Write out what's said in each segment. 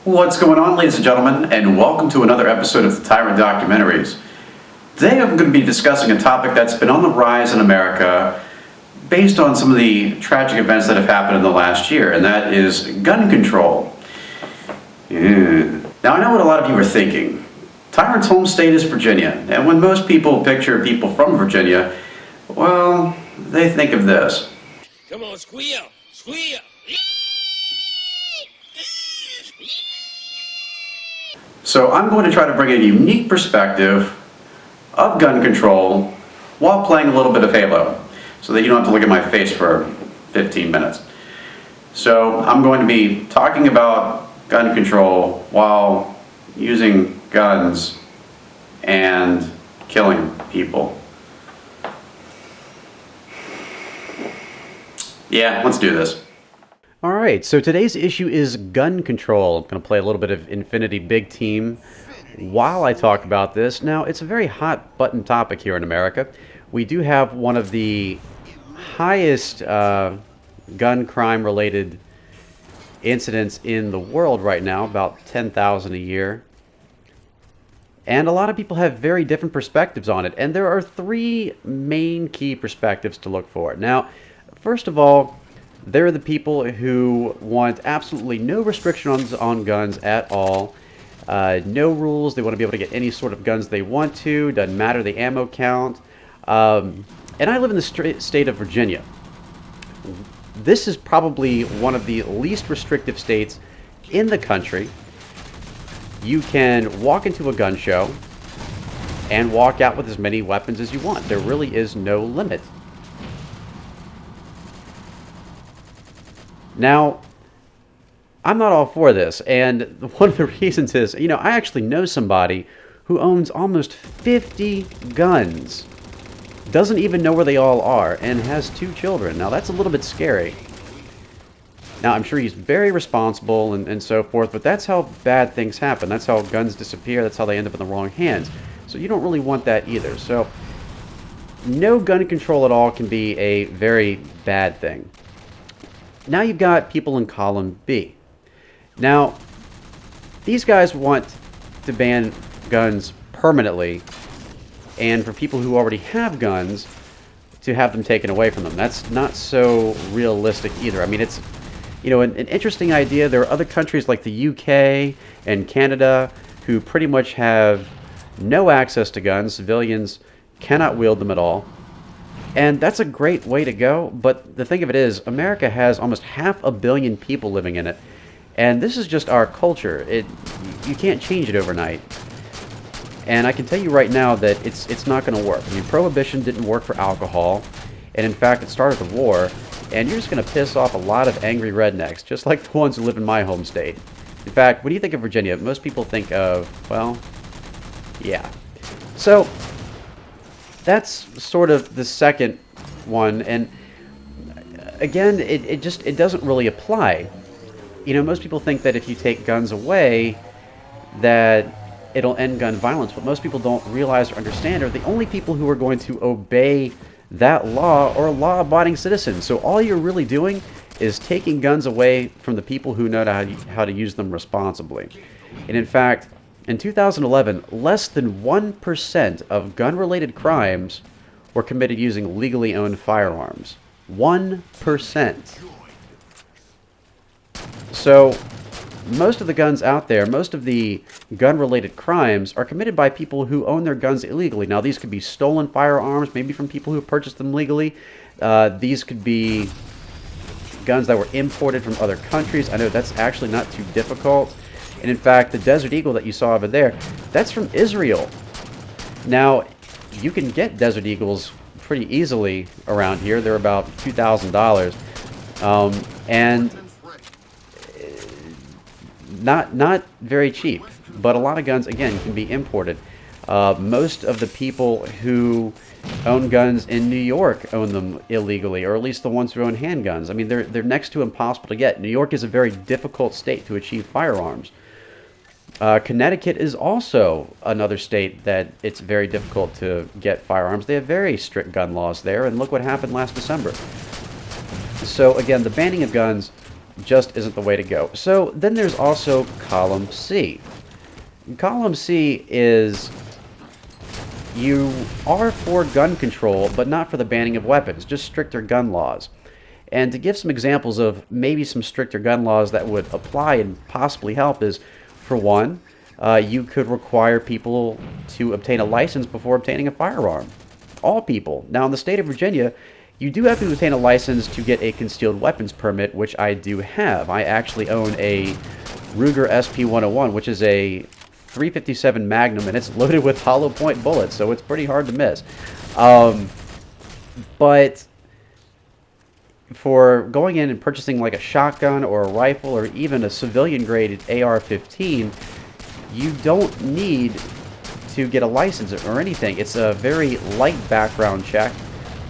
What's going on, ladies and gentlemen, and welcome to another episode of the Tyrant Documentaries. Today I'm going to be discussing a topic that's been on the rise in America based on some of the tragic events that have happened in the last year, and that is gun control. Now I know what a lot of you are thinking. Tyrant's home state is Virginia, and when most people picture people from Virginia, well, they think of this. Come on, squeal, squeal. So I'm going to try to bring a unique perspective of gun control while playing a little bit of Halo, so that you don't have to look at my face for 15 minutes. So I'm going to be talking about gun control while using guns and killing people. Yeah, let's do this. Alright, so today's issue is gun control. I'm going to play a little bit of Infinity Big Team while I talk about this. Now, it's a very hot button topic here in America. We do have one of the highest gun crime related incidents in the world right now, about 10,000 a year. And a lot of people have very different perspectives on it. And there are three main key perspectives to look for. Now, first of all, there are the people who want absolutely no restrictions on guns at all. No rules. They want to be able to get any sort of guns they want to. Doesn't matter the ammo count. And I live in the state of Virginia. This is probably one of the least restrictive states in the country. You can walk into a gun show and walk out with as many weapons as you want. There really is no limit. Now, I'm not all for this, and one of the reasons is, I actually know somebody who owns almost 50 guns, doesn't even know where they all are, and has 2 children. Now, that's a little bit scary. Now, I'm sure he's very responsible and so forth, but that's how bad things happen. That's how guns disappear. That's how they end up in the wrong hands. So you don't really want that either. So no gun control at all can be a very bad thing. Now you've got people in column B. Now, these guys want to ban guns permanently, and for people who already have guns, to have them taken away from them. That's not so realistic either. I mean, it's, an interesting idea. There are other countries like the UK and Canada who pretty much have no access to guns. Civilians cannot wield them at all. And that's a great way to go, but the thing of it is, America has almost 500 million people living in it, and this is just our culture. You can't change it overnight. And I can tell you right now that it's not going to work. I mean, Prohibition didn't work for alcohol, and in fact, it started the war, and you're just going to piss off a lot of angry rednecks, just like the ones who live in my home state. In fact, when you think of Virginia, most people think of, well, yeah. So that's sort of the second one, and again, it doesn't really apply. Most people think that if you take guns away, that it'll end gun violence, but most people don't realize or understand are the only people who are going to obey that law are law-abiding citizens. So all you're really doing is taking guns away from the people who know how to use them responsibly. And in fact, in 2011, less than 1% of gun-related crimes were committed using legally owned firearms. 1%. So, most of the guns out there, most of the gun-related crimes are committed by people who own their guns illegally. Now, these could be stolen firearms, maybe from people who purchased them legally. These could be guns that were imported from other countries. I know that's actually not too difficult. And in fact, the Desert Eagle that you saw over there, that's from Israel. Now, you can get Desert Eagles pretty easily around here. They're about $2,000. And not very cheap. But a lot of guns, again, can be imported. Most of the people who own guns in New York own them illegally, or at least the ones who own handguns. I mean, they're next to impossible to get. New York is a very difficult state to achieve firearms. Connecticut is also another state that it's very difficult to get firearms. They have very strict gun laws there, and look what happened last December. So again, the banning of guns just isn't the way to go. So then there's also column C. Column C is you are for gun control, but not for the banning of weapons, just stricter gun laws. And to give some examples of maybe some stricter gun laws that would apply and possibly help is, for one, you could require people to obtain a license before obtaining a firearm. All people. Now, in the state of Virginia, you do have to obtain a license to get a concealed weapons permit, which I do have. I actually own a Ruger SP-101, which is a .357 Magnum, and it's loaded with hollow point bullets, so it's pretty hard to miss. But for going in and purchasing like a shotgun or a rifle or even a civilian-graded AR-15, you don't need to get a license or anything. It's a very light background check.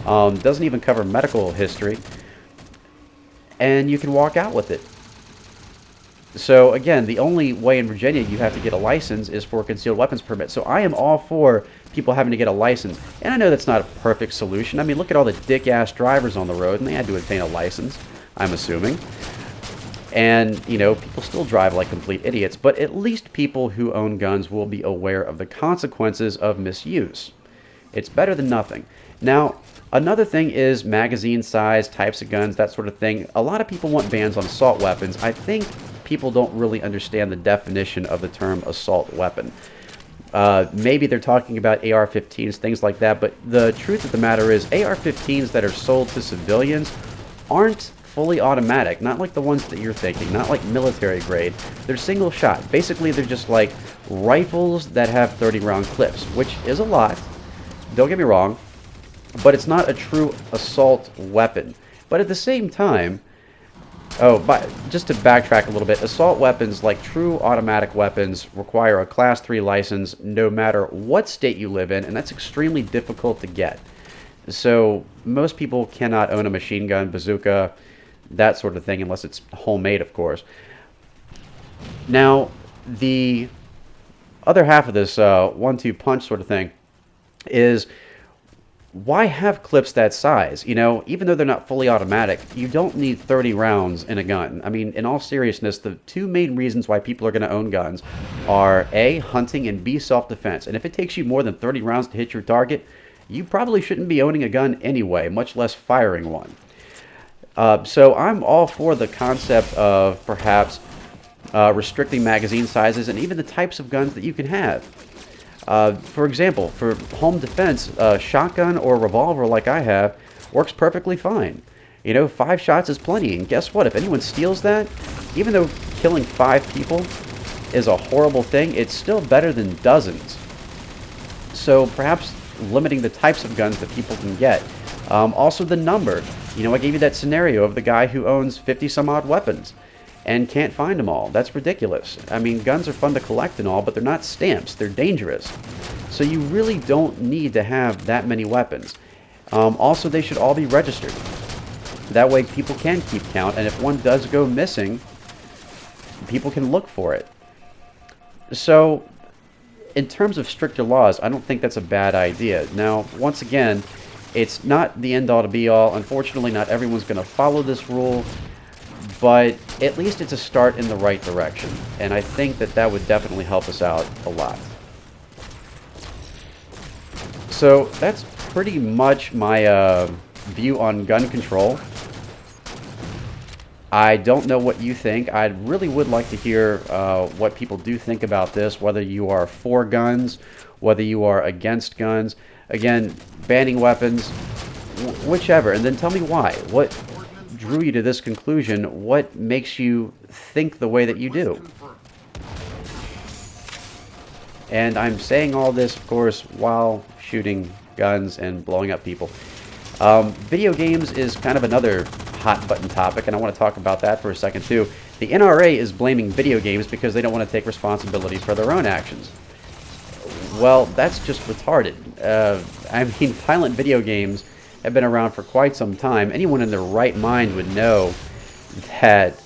Doesn't even cover medical history. And you can walk out with it. So again, the only way in Virginia you have to get a license is for a concealed weapons permit. So I am all for people having to get a license. And I know that's not a perfect solution. I mean, look at all the dick-ass drivers on the road, and they had to obtain a license, I'm assuming. And, you know, people still drive like complete idiots. But at least people who own guns will be aware of the consequences of misuse. It's better than nothing. Now, another thing is magazine size, types of guns, that sort of thing. A lot of people want bans on assault weapons. I think people don't really understand the definition of the term assault weapon. Maybe they're talking about AR-15s, things like that, but the truth of the matter is AR-15s that are sold to civilians aren't fully automatic, not like the ones that you're thinking, not like military grade. They're single shot. Basically, they're just like rifles that have 30-round clips, which is a lot, don't get me wrong, but it's not a true assault weapon. But at the same time, but just to backtrack a little bit, assault weapons, like true automatic weapons, require a Class 3 license no matter what state you live in, and that's extremely difficult to get. So most people cannot own a machine gun, bazooka, that sort of thing, unless it's homemade, of course. Now, the other half of this one-two punch sort of thing is, why have clips that size? You know, even though they're not fully automatic, you don't need 30 rounds in a gun. I mean, in all seriousness, the two main reasons why people are going to own guns are A, hunting, and B, self-defense. And if it takes you more than 30 rounds to hit your target, you probably shouldn't be owning a gun anyway, much less firing one. So I'm all for the concept of perhaps restricting magazine sizes and even the types of guns that you can have. For example, for home defense, a shotgun or a revolver like I have works perfectly fine. You know, 5 shots is plenty, and guess what? If anyone steals that, even though killing 5 people is a horrible thing, it's still better than dozens. So perhaps limiting the types of guns that people can get. Also the number. You know, I gave you that scenario of the guy who owns 50-some-odd weapons and can't find them all. That's ridiculous. I mean, guns are fun to collect and all, but they're not stamps. They're dangerous. So you really don't need to have that many weapons. Also, they should all be registered. That way people can keep count, and if one does go missing, people can look for it. So, in terms of stricter laws, I don't think that's a bad idea. Now, once again, it's not the end-all to be-all. Unfortunately, not everyone's going to follow this rule. But at least it's a start in the right direction, and I think that that would definitely help us out a lot. So that's pretty much my view on gun control. I don't know what you think. I really would like to hear what people do think about this, whether you are for guns, whether you are against guns. Again, banning weapons, whichever, and then tell me why. What drew you to this conclusion? What makes you think the way that you do? And I'm saying all this, of course, while shooting guns and blowing up people. Video games is kind of another hot button topic, and I want to talk about that for a second too. The NRA is blaming video games because they don't want to take responsibility for their own actions. Well, that's just retarded. I mean, violent video games have been around for quite some time. Anyone in their right mind would know that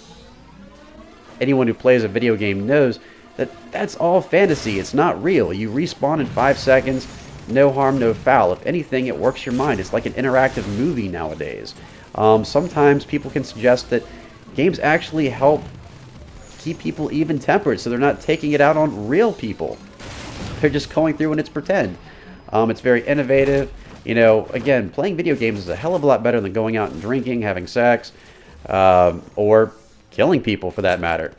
anyone who plays a video game knows that that's all fantasy. It's not real. You respawn in 5 seconds, no harm, no foul. If anything, it works your mind. It's like an interactive movie nowadays. Sometimes people can suggest that Games actually help keep people even-tempered, so they're not taking it out on real people. They're just going through and it's pretend. It's very innovative. You know, again, playing video games is a hell of a lot better than going out and drinking, having sex, or killing people for that matter.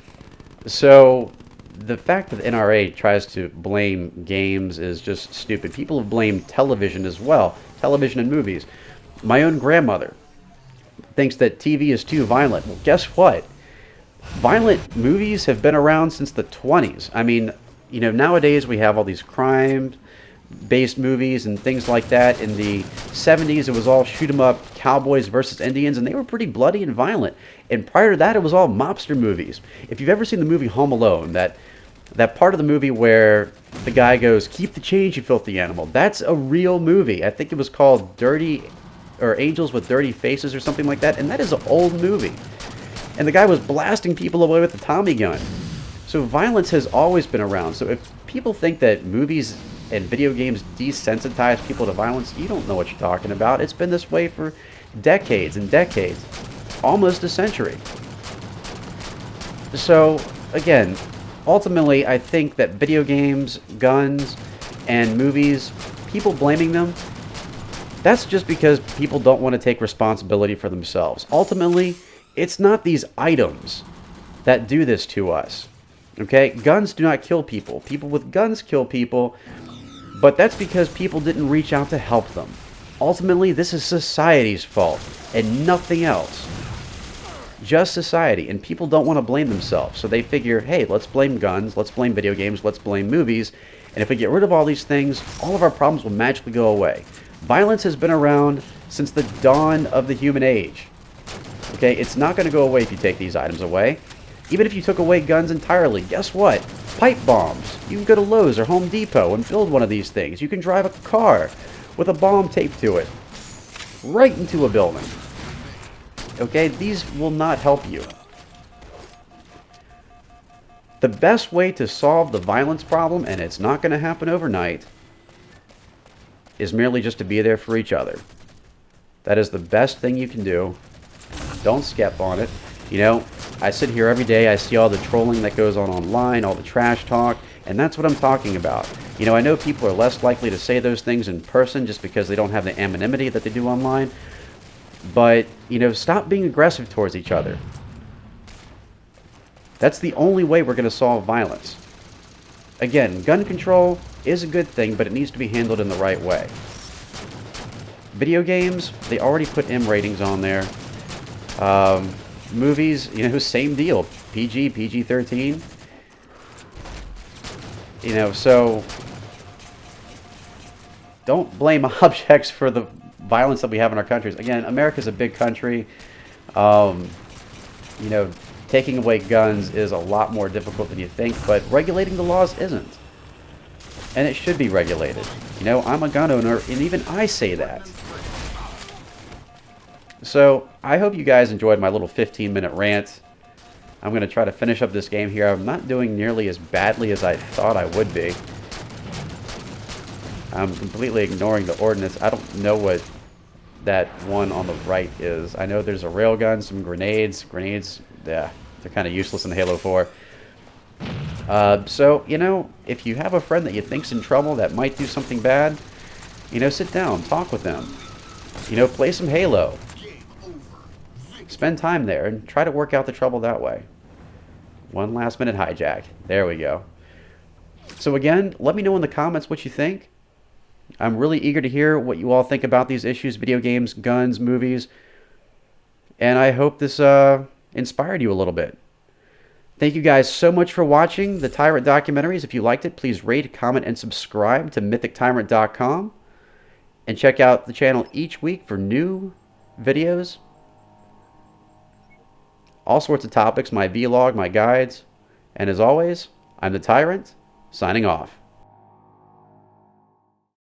So the fact that the NRA tries to blame games is just stupid. People have blamed television as well, television and movies. My own grandmother thinks that TV is too violent. Well, guess what? Violent movies have been around since the 20s. I mean, you know, nowadays we have all these crime-based movies and things like that. In the 70s, it was all shoot 'em up cowboys versus Indians, and they were pretty bloody and violent. And prior to that, it was all mobster movies. If you've ever seen the movie Home Alone, that part of the movie where the guy goes, "Keep the change, you filthy animal," that's a real movie. I think it was called Dirty, or Angels with Dirty Faces or something like that, and that is an old movie. And the guy was blasting people away with a Tommy gun. So violence has always been around. So if people think that movies and video games desensitize people to violence, you don't know what you're talking about. It's been this way for decades and decades, almost a century. So again, ultimately, I think that video games, guns, and movies, people blaming them, that's just because people don't want to take responsibility for themselves. Ultimately, it's not these items that do this to us. Okay? Guns do not kill people. People with guns kill people, but that's because people didn't reach out to help them. Ultimately, this is society's fault and nothing else. Just society, and people don't want to blame themselves. So they figure, hey, let's blame guns, let's blame video games, let's blame movies, and if we get rid of all these things, all of our problems will magically go away. Violence has been around since the dawn of the human age. Okay, it's not going to go away if you take these items away. Even if you took away guns entirely, guess what? Pipe bombs. You can go to Lowe's or Home Depot and build one of these things. You can drive a car with a bomb taped to it right into a building. Okay, these will not help you. The best way to solve the violence problem, and it's not going to happen overnight, is merely just to be there for each other. That is the best thing you can do. Don't skip on it. You know, I sit here every day, I see all the trolling that goes on online, all the trash talk, and that's what I'm talking about. You know, I know people are less likely to say those things in person just because they don't have the anonymity that they do online. But, you know, stop being aggressive towards each other. That's the only way we're going to solve violence. Again, gun control is a good thing, but it needs to be handled in the right way. Video games, they already put M ratings on there. Movies, you know, same deal. PG, PG-13. You know, so don't blame objects for the violence that we have in our countries. Again, America's a big country. You know, taking away guns is a lot more difficult than you think, but regulating the laws isn't. And it should be regulated. You know, I'm a gun owner, and even I say that. So, I hope you guys enjoyed my little 15-minute rant. I'm going to try to finish up this game here. I'm not doing nearly as badly as I thought I would be. I'm completely ignoring the ordnance. I don't know what that one on the right is. I know there's a railgun, some grenades. Grenades, yeah, they're kind of useless in Halo 4. So, you know, if you have a friend that you think's in trouble that might do something bad, you know, sit down, talk with them. You know, play some Halo. Spend time there and try to work out the trouble that way. One last minute hijack. There we go. So again, let me know in the comments what you think. I'm really eager to hear what you all think about these issues, video games, guns, movies. And I hope this inspired you a little bit. Thank you guys so much for watching the Tyrant documentaries. If you liked it, please rate, comment, and subscribe to MythicTyrant.com. And check out the channel each week for new videos. All sorts of topics, my vlog, my guides. And as always, I'm the Tyrant, signing off.